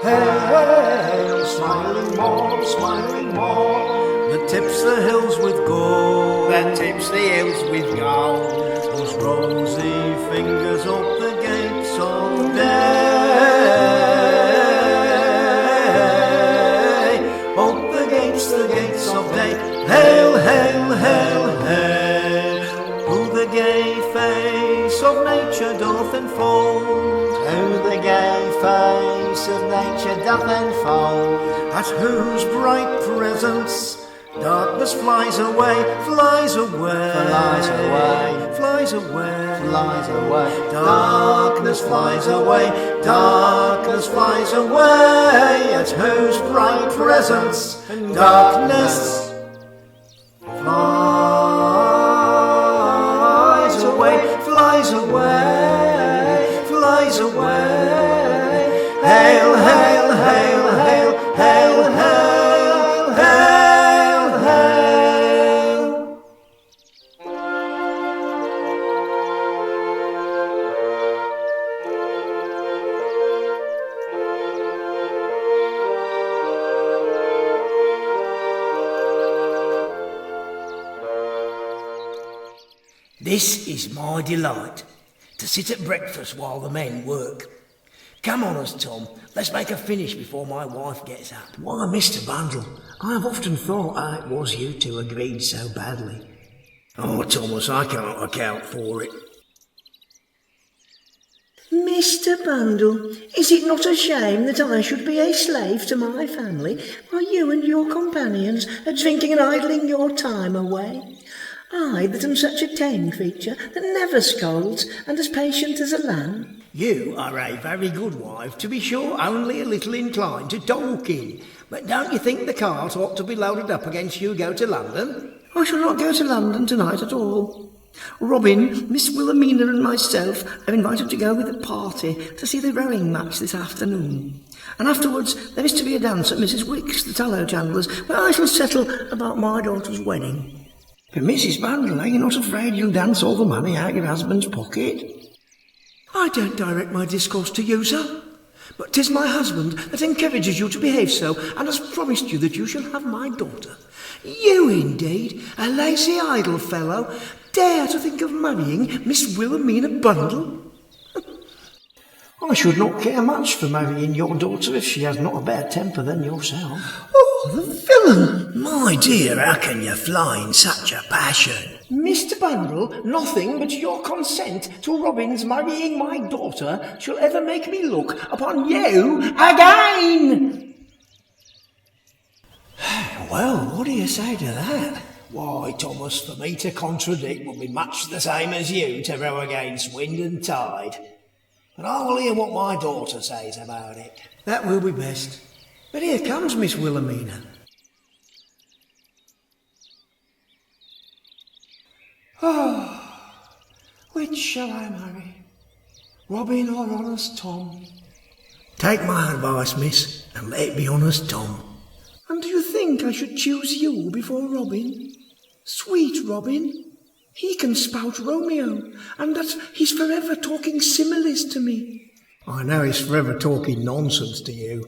Hey, smiling morn, that tips the hills with gold, that tips the hills with gold, whose rosy fingers up the gates of day, up the gates of day. Hail, hail, hail, hail, who the gay face of nature doth enfold, who the gay face of nature doth enfold, at whose bright presence darkness flies away, flies away, flies away, flies away, flies away. Darkness flies away, darkness flies away, at whose bright presence darkness flies away, flies away, flies away. Hail, hail, hail, hail, hail, hail, hail, hail. This is my delight, to sit at breakfast while the men work. Come on us, Tom, let's make a finish before my wife gets up. Why, Mr Bundle, I have often thought how it was you two agreed so badly. Oh, Thomas, I can't account for it. Mr Bundle, is it not a shame that I should be a slave to my family while you and your companions are drinking and idling your time away? I, that am such a tame creature, that never scolds, and as patient as a lamb. You are a very good wife, to be sure, only a little inclined to talking. But don't you think the cart ought to be loaded up against you go to London? I shall not go to London tonight at all. Robin, Miss Wilhelmina and myself are invited to go with a party to see the rowing match this afternoon. And afterwards there is to be a dance at Mrs Wick's, the tallow chandler's, where I shall settle about my daughter's wedding. But Mrs Bundle, are you not afraid you'll dance all the money out your husband's pocket? I don't direct my discourse to you, sir, but 'tis my husband that encourages you to behave so, and has promised you that you shall have my daughter. You, indeed, a lazy idle fellow, dare to think of marrying Miss Wilhelmina Bundle? I should not care much for marrying your daughter if she has not a better temper than yourself. Oh, the villain! My dear, how can you fly in such a passion? Mr Bundle, nothing but your consent to Robin's marrying my daughter shall ever make me look upon you again! Well, what do you say to that? Why, Thomas, for me to contradict would be much the same as you to row against wind and tide. But I will hear what my daughter says about it. That will be best. But here comes Miss Wilhelmina. Oh, which shall I marry? Robin or honest Tom? Take my advice, miss, and let it be honest Tom. And do you think I should choose you before Robin? Sweet Robin. He can spout Romeo, and that he's forever talking similes to me. I know he's forever talking nonsense to you.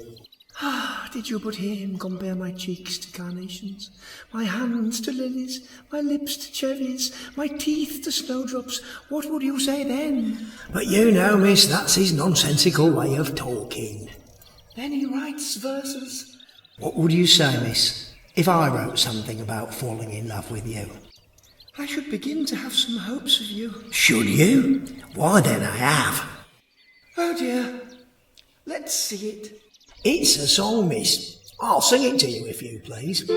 Ah, did you but hear him compare my cheeks to carnations, my hands to lilies, my lips to cherries, my teeth to snowdrops, what would you say then? But you know, miss, that's his nonsensical way of talking. Then he writes verses. What would you say, miss, if I wrote something about falling in love with you? I should begin to have some hopes of you. Should you? Why then I have. Oh dear, let's see it. It's a song, miss. I'll sing it to you if you please.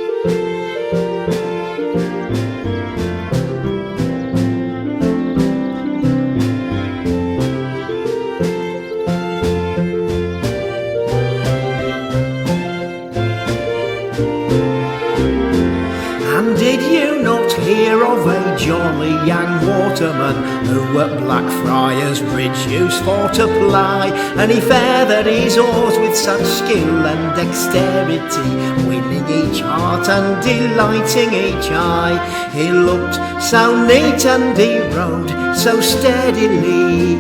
And did you not hear of a jolly young waterman who at Blackfriars Bridge used for to ply? And he feathered his oars with such skill and dexterity, winning each heart and delighting each eye. He looked so neat and he rowed so steadily,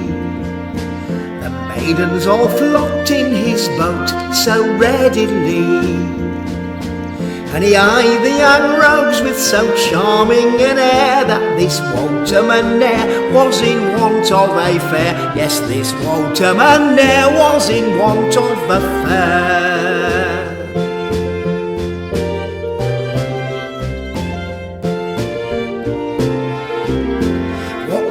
the maidens all flocked in his his boat so readily. And he eyed the young rogues with so charming an air that this waterman ne'er was in want of a fare. Yes, this waterman ne'er was in want of a fare.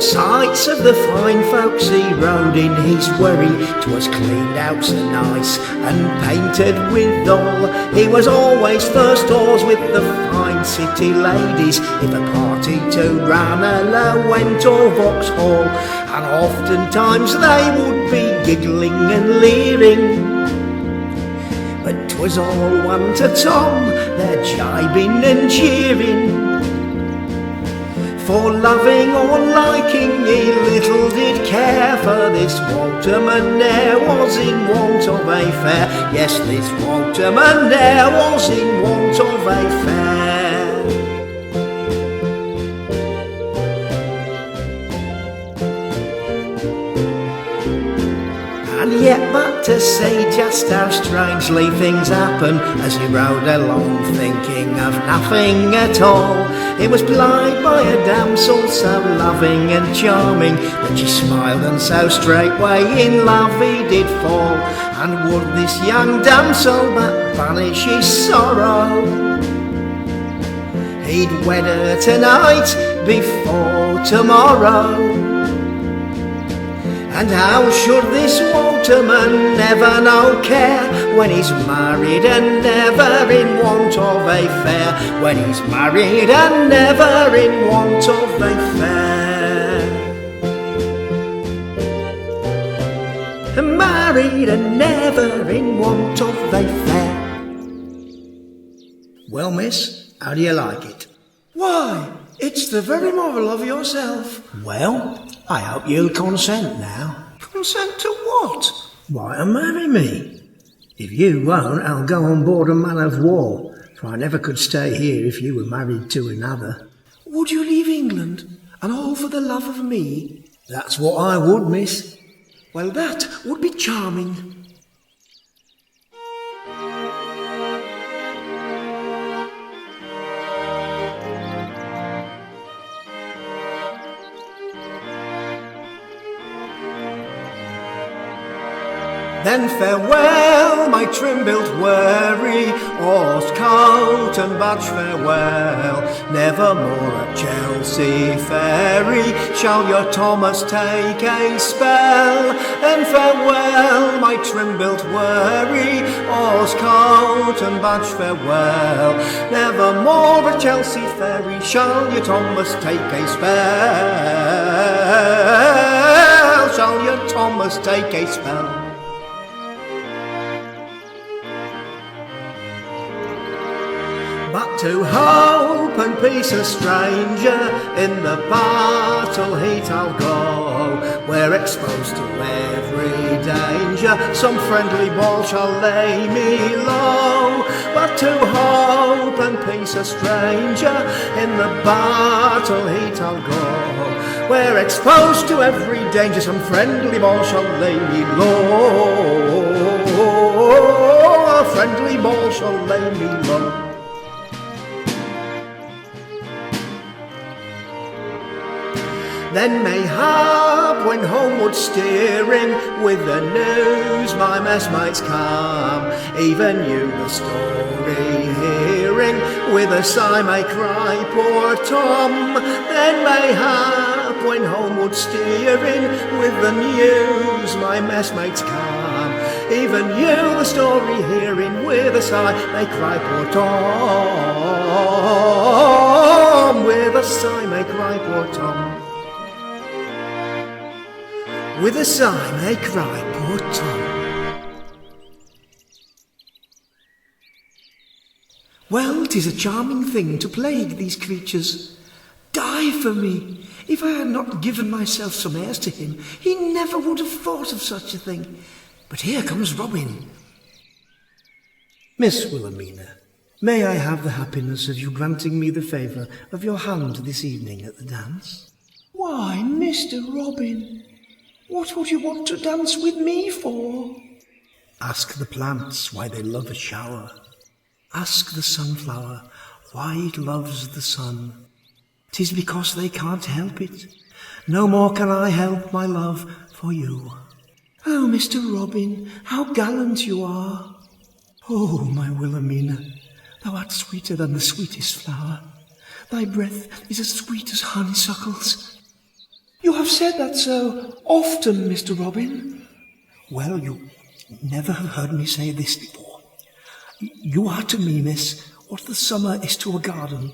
Sights of the fine folks he rode in his wherry, 'twas cleaned out so nice and painted withal. He was always first oars with the fine city ladies, if a party to Ranelagh went or Vauxhall, and oftentimes they would be giggling and leering. But 'twas all one to Tom, their jibing and jeering. For loving or liking he little did care, for this waterman ne'er was in want of a fare. Yes, this waterman ne'er was in want of a fare. And yet but to say just how strangely things happen, as he rode along thinking of nothing at all, he was plied by a damsel so loving and charming, that she smiled and so straightway in love he did fall. And would this young damsel but banish his sorrow, he'd wed her tonight before tomorrow. And how should this waterman never know care, when he's married and never in want of a fare, when he's married and never in want of a fare. Married and never in want of a fare. Well, miss, how do you like it? Why, it's the very moral of yourself. Well, I hope you'll consent now. Consent to what? Why, to marry me. If you won't, I'll go on board a man of war, for I never could stay here if you were married to another. Would you leave England, and all for the love of me? That's what I would, miss. Well, that would be charming. Then farewell, my trim built wherry, oars, coat and badge, farewell. Nevermore at Chelsea ferry shall your Thomas take a spell. Then farewell, my trim built wherry, oars, coat and badge, farewell. Nevermore at Chelsea ferry shall your Thomas take a spell. Shall your Thomas take a spell. But to hope and peace a stranger, in the battle heat I'll go, where exposed to every danger, some friendly ball shall lay me low. But to hope and peace a stranger, in the battle heat I'll go, where exposed to every danger, some friendly ball shall lay me low. A friendly ball shall lay me low. Then mayhap when homeward steering, with the news my messmates come, even you the story hearing, with a sigh may cry poor Tom. Then mayhap when homeward steering, with the news my messmates come, even you the story hearing, with a sigh may cry poor Tom. With a sigh may cry poor Tom. With a sigh may cry poor Tom. Well, 'tis a charming thing to plague these creatures. Die for me! If I had not given myself some airs to him, he never would have thought of such a thing. But here comes Robin. Miss Wilhelmina, may I have the happiness of you granting me the favour of your hand this evening at the dance? Why, Mr. Robin, what would you want to dance with me for? Ask the plants why they love a shower. Ask the sunflower why it loves the sun. 'Tis because they can't help it. No more can I help my love for you. Oh, Mr. Robin, how gallant you are. Oh, my Wilhelmina, thou art sweeter than the sweetest flower. Thy breath is as sweet as honeysuckles. You have said that so often, Mr. Robin. Well, you never have heard me say this before. You are to me, miss, what the summer is to a garden,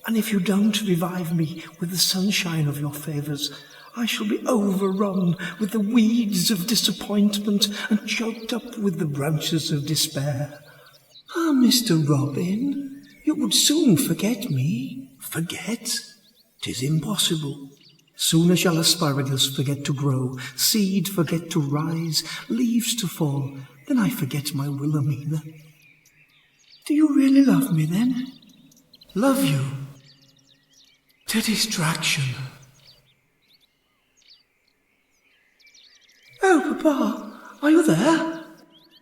and if you don't revive me with the sunshine of your favours, I shall be overrun with the weeds of disappointment and choked up with the branches of despair. Ah, Mr. Robin, you would soon forget me. Forget? 'Tis impossible. Sooner shall asparagus forget to grow, seed forget to rise, leaves to fall, than I forget my Wilhelmina. Do you really love me, then? Love you? To distraction. Oh, Papa, are you there?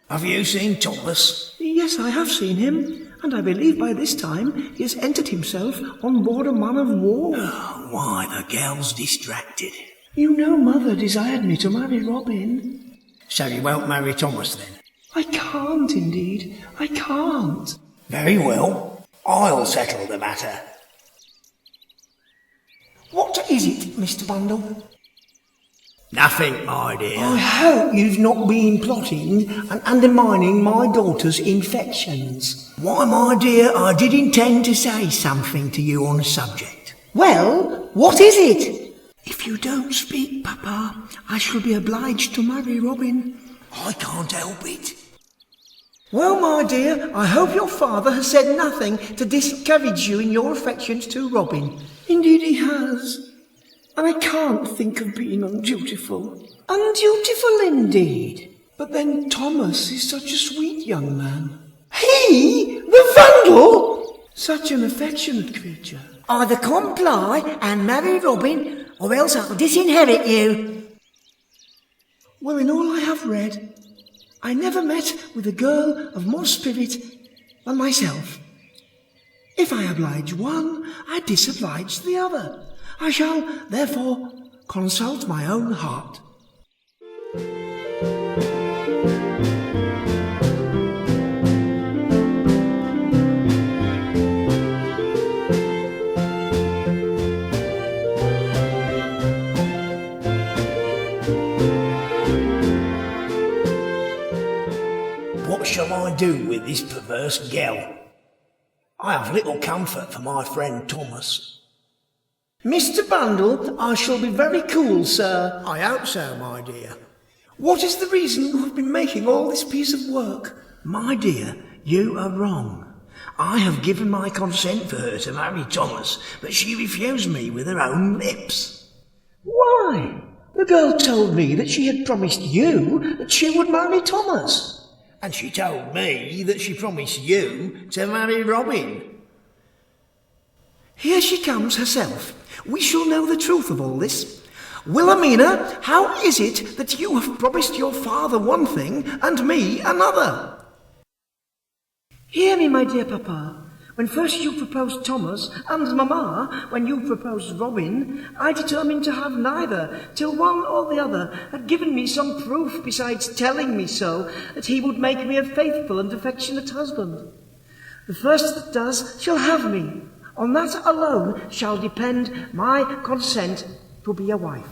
Have you seen Thomas? Yes, I have seen him, and I believe by this time he has entered himself on board a man of war. Why, the girl's distracted. You know Mother desired me to marry Robin. So you won't marry Thomas, then? I can't, indeed. I can't. Very well. I'll settle the matter. What is it, Mr. Bundle? Nothing, my dear. I hope you've not been plotting and undermining my daughter's infections. Why, my dear, I did intend to say something to you on the subject. Well, what is it? If you don't speak, Papa, I shall be obliged to marry Robin. I can't help it. Well, my dear, I hope your father has said nothing to discourage you in your affections to Robin. Indeed he has. And I can't think of being undutiful. Undutiful indeed. But then Thomas is such a sweet young man. He? The Vandal? Such an affectionate creature. Either comply and marry Robin, or else I'll disinherit you. Well, in all I have read, I never met with a girl of more spirit than myself. If I oblige one, I disoblige the other. I shall, therefore, consult my own heart. What shall I do with this perverse girl? I have little comfort for my friend Thomas. Mr. Bundle, I shall be very cool, sir. I hope so, my dear. What is the reason you have been making all this piece of work? My dear, you are wrong. I have given my consent for her to marry Thomas, but she refused me with her own lips. Why? The girl told me that she had promised you that she would marry Thomas. And she told me that she promised you to marry Robin. Here she comes herself. We shall know the truth of all this. Wilhelmina, how is it that you have promised your father one thing and me another? Hear me, my dear Papa. When first you proposed Thomas, and Mamma, when you proposed Robin, I determined to have neither, till one or the other had given me some proof besides telling me so, that he would make me a faithful and affectionate husband. The first that does shall have me. On that alone shall depend my consent to be a wife.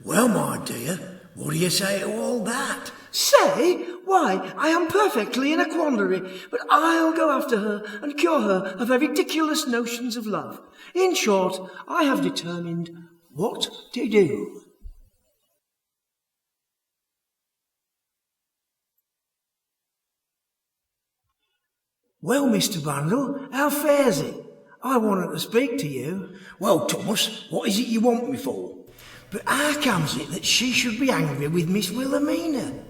Well, my dear, what do you say to all that? Say? Why, I am perfectly in a quandary, but I'll go after her and cure her of her ridiculous notions of love. In short, I have determined what to do. Well, Mr. Bundle, how fares it? I wanted to speak to you. Well, Thomas, what is it you want me for? But how comes it that she should be angry with Miss Wilhelmina?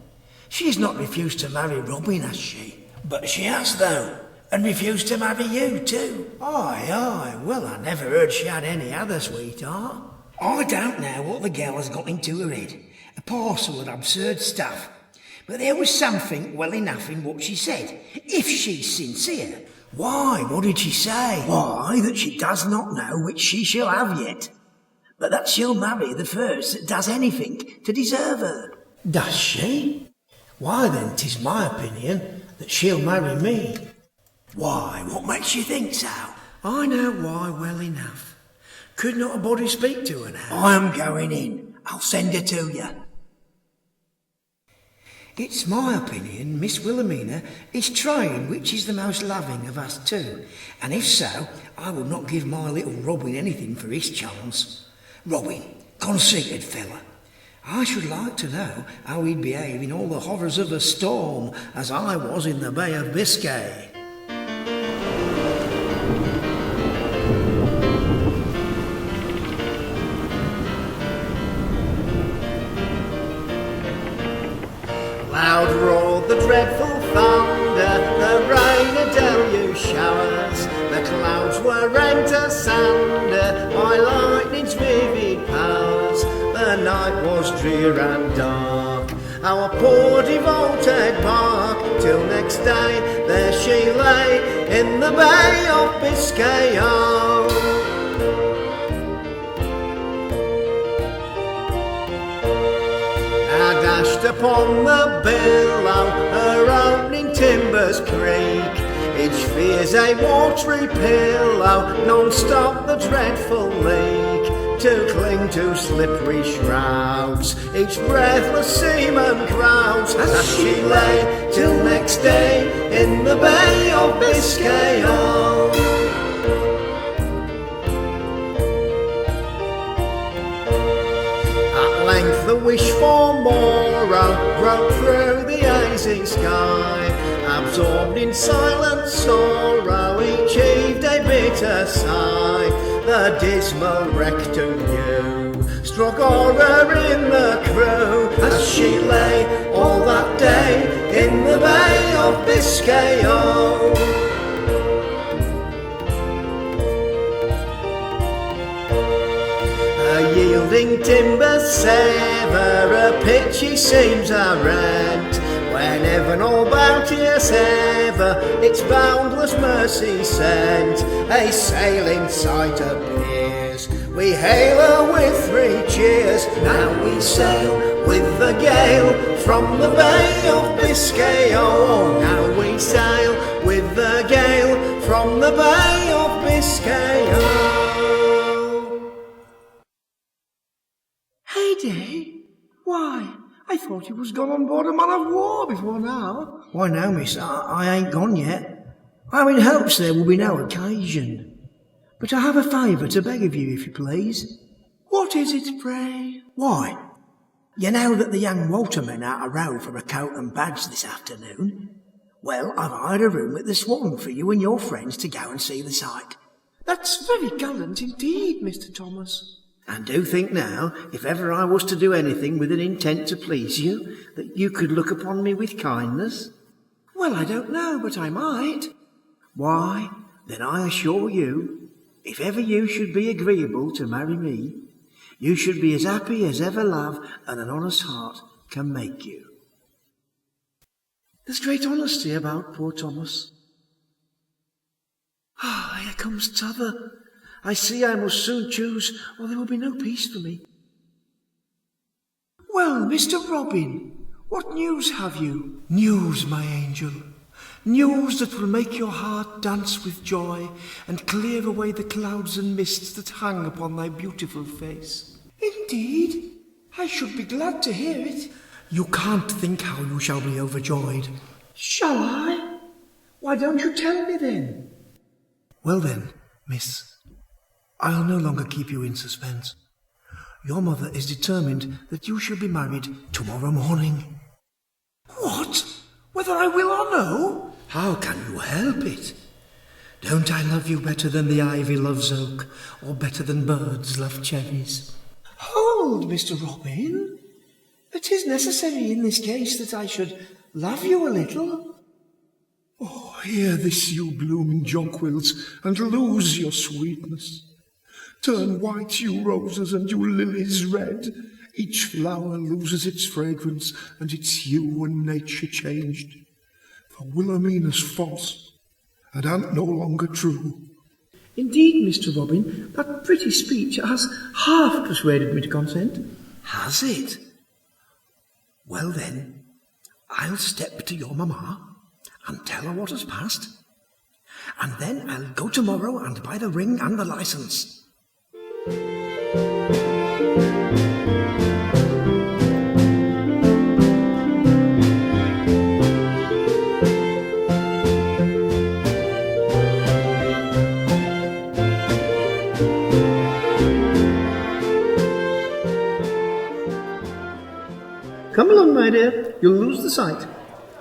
She has not refused to marry Robin, has she? But she has, though, and refused to marry you, too. Aye, well, I never heard she had any other sweetheart. I don't know what the girl has got into her head. A parcel of absurd stuff. But there was something well enough in what she said, if she's sincere. Why, what did she say? Why, that she does not know which she shall have yet, but that she'll marry the first that does anything to deserve her. Does she? Why then, 'tis my opinion that she'll marry me. Why, what makes you think so? I know why well enough. Could not a body speak to her now? I am going in. I'll send her to you. It's my opinion Miss Wilhelmina is trying which is the most loving of us two, and if so, I would not give my little Robin anything for his chance. Robin, conceited fella, I should like to know how he'd behave in all the horrors of a storm, as I was in the Bay of Biscay. Loud roared the dreadful thunder, the rain a deluge showers, the clouds were rent asunder by lightning's vivid powers. The night was drear and dark, our poor devoted bark, till next day there she lay in the Bay of Biscay. Dashed upon the billow, her opening timbers creak. Each fear's a watery pillow, non-stop the dreadful leak. To cling to slippery shrouds, each breathless seaman crowds, as she lay till next day in the Bay of Biscay. The wish for morrow broke through the hazy sky. Absorbed in silent sorrow, each heaved a bitter sigh. The dismal wreck to view struck horror in the crew, as she lay all that day in the Bay of Biscay. Yielding timbers sever, a pitchy seams are rent. When heaven all bounteous ever its boundless mercy sent, a sailing sight appears. We hail her with three cheers. Now we sail with the gale from the Bay of Biscay. Oh, now we sail with the gale from the Bay of Biscay. Oh. Heyday? Why, I thought you was gone on board a man of war before now. Why, no, miss, I ain't gone yet. I'm in hopes there will be no occasion. But I have a favour to beg of you, if you please. What is it, pray? Why, you know that the young waterman out a row for a coat and badge this afternoon? Well, I've hired a room at the Swan for you and your friends to go and see the sight. That's very gallant indeed, Mr. Thomas. And do think now, if ever I was to do anything with an intent to please you, that you could look upon me with kindness? Well, I don't know, but I might. Why, then I assure you, if ever you should be agreeable to marry me, you should be as happy as ever love and an honest heart can make you. There's great honesty about poor Thomas. Ah, here comes t'other. I see I must soon choose, or there will be no peace for me. Well, Mr. Robin, what news have you? News, my angel. News that will make your heart dance with joy and clear away the clouds and mists that hang upon thy beautiful face. Indeed, I should be glad to hear it. You can't think how you shall be overjoyed. Shall I? Why don't you tell me then? Well then, miss, I'll no longer keep you in suspense. Your mother is determined that you shall be married tomorrow morning. What? Whether I will or no? How can you help it? Don't I love you better than the ivy loves oak, or better than birds love cherries? Hold, Mr. Robin. It is necessary in this case that I should love you a little. Oh, hear this, you blooming jonquils, and lose your sweetness. Turn white, you roses, and you lilies red. Each flower loses its fragrance and its hue and nature changed. For Wilhelmina's false, and aunt no longer true. Indeed, Mr. Robin, that pretty speech has half persuaded me to consent. Has it? Well then, I'll step to your mamma and tell her what has passed. And then I'll go tomorrow and buy the ring and the licence. Come along, my dear, you'll lose the sight.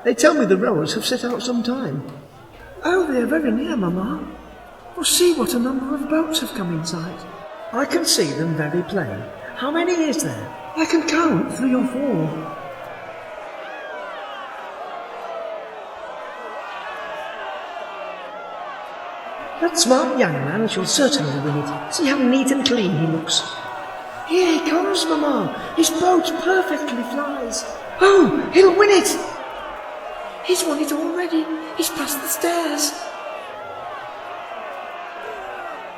They tell me the rowers have set out some time. Oh, they're very near, Mamma. Oh, see what a number of boats have come in sight. I can see them very plain. How many is there? I can count 3 or 4. That smart young man shall certainly win it. See how neat and clean he looks. Here he comes, Mamma. His boat perfectly flies. Oh, he'll win it. He's won it already. He's past the stairs.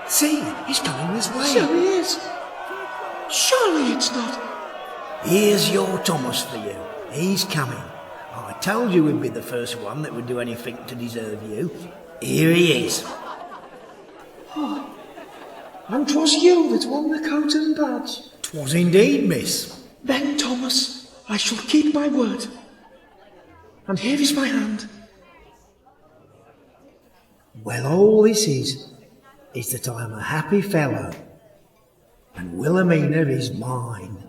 See, he's coming this way. So he is. Surely it's not. Here's your Thomas for you. He's coming. I told you he'd be the first one that would do anything to deserve you. Here he is. Oh, and 'twas you that won the coat and badge. 'Twas indeed, miss. Then, Thomas, I shall keep my word. And here is my hand. Well, all this is that I am a happy fellow, and Wilhelmina is mine.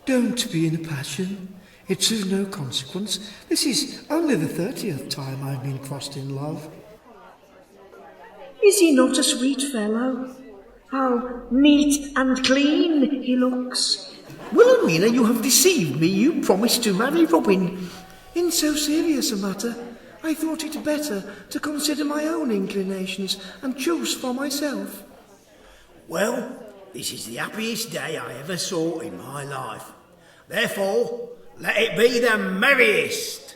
Don't be in a passion. It's of no consequence. This is only the 30th time I've been crossed in love. Is he not a sweet fellow? How neat and clean he looks. Wilhelmina, you have deceived me. You promised to marry Robin. In so serious a matter, I thought it better to consider my own inclinations and choose for myself. Well, this is the happiest day I ever saw in my life. Therefore, let it be the merriest.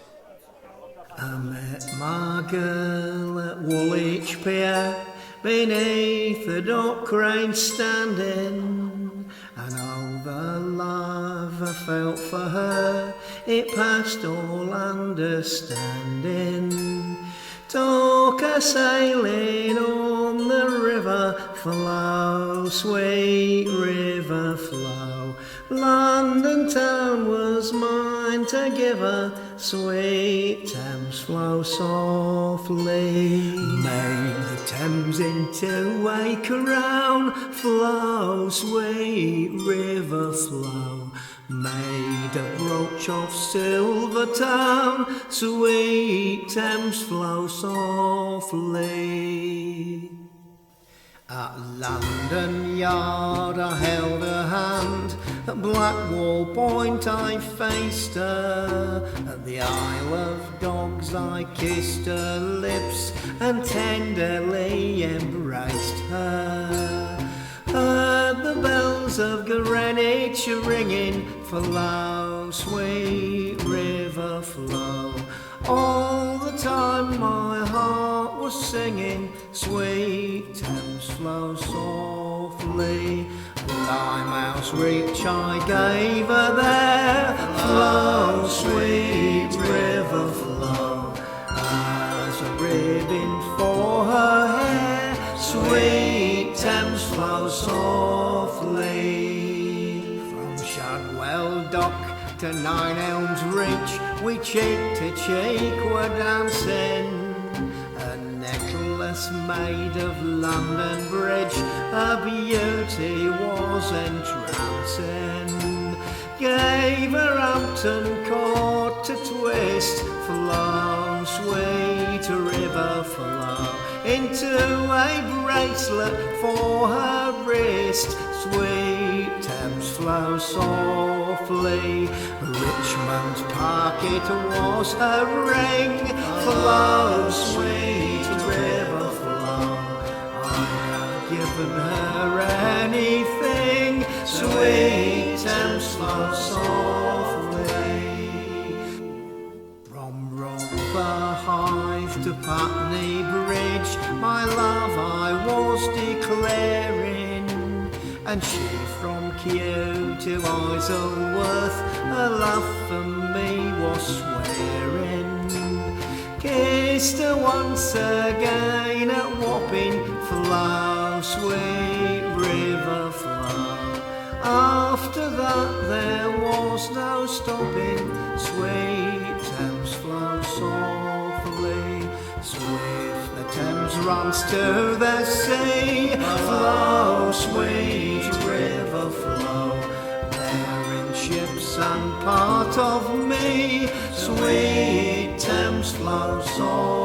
I met my girl at Woolwich Pier, beneath the dock crane standing, and all the love I felt for her, it passed all understanding. Talk a sailing on the river flow, sweet river flow. London town was mine to give her, sweet Thames flow softly. Made the Thames into a crown, flow, sweet river flow. Made a brooch of silver town, sweet Thames flow softly. At London Yard I held her hand, at Blackwall Point I faced her, at the Isle of Dogs I kissed her lips and tenderly embraced her. Heard the bells of Greenwich ringing, flow, sweet river flow. All the time my heart was singing, sweet Thames flow softly. Limehouse Reach I gave her there, flow, sweet river flow. As a ribbon for her hair, sweet Thames flow softly. From Shadwell Dock to Nine Elms Reach, we cheek to cheek were dancing. A necklace made of London Bridge, her beauty was entrancing. Gave her Hampton Court to twist, flow, sweet river flow, into a bracelet for her wrist, sweet Thames flow softly. Richmond Park it was her ring, flow, sweet river flow. I have given her anything, Sweet Thames Flow Softly. From Rotherhithe to Putney Bridge, my love I was declaring, and she from Kew to Isleworth, her love for me was swearing. Kissed her once again at Wapping Flow, sweet river flow. After that there was no stopping, sweet Thames flow softly. Swift the Thames runs to the sea, flow, sweet river flow. Bearing ships and part of me, sweet Thames flow softly.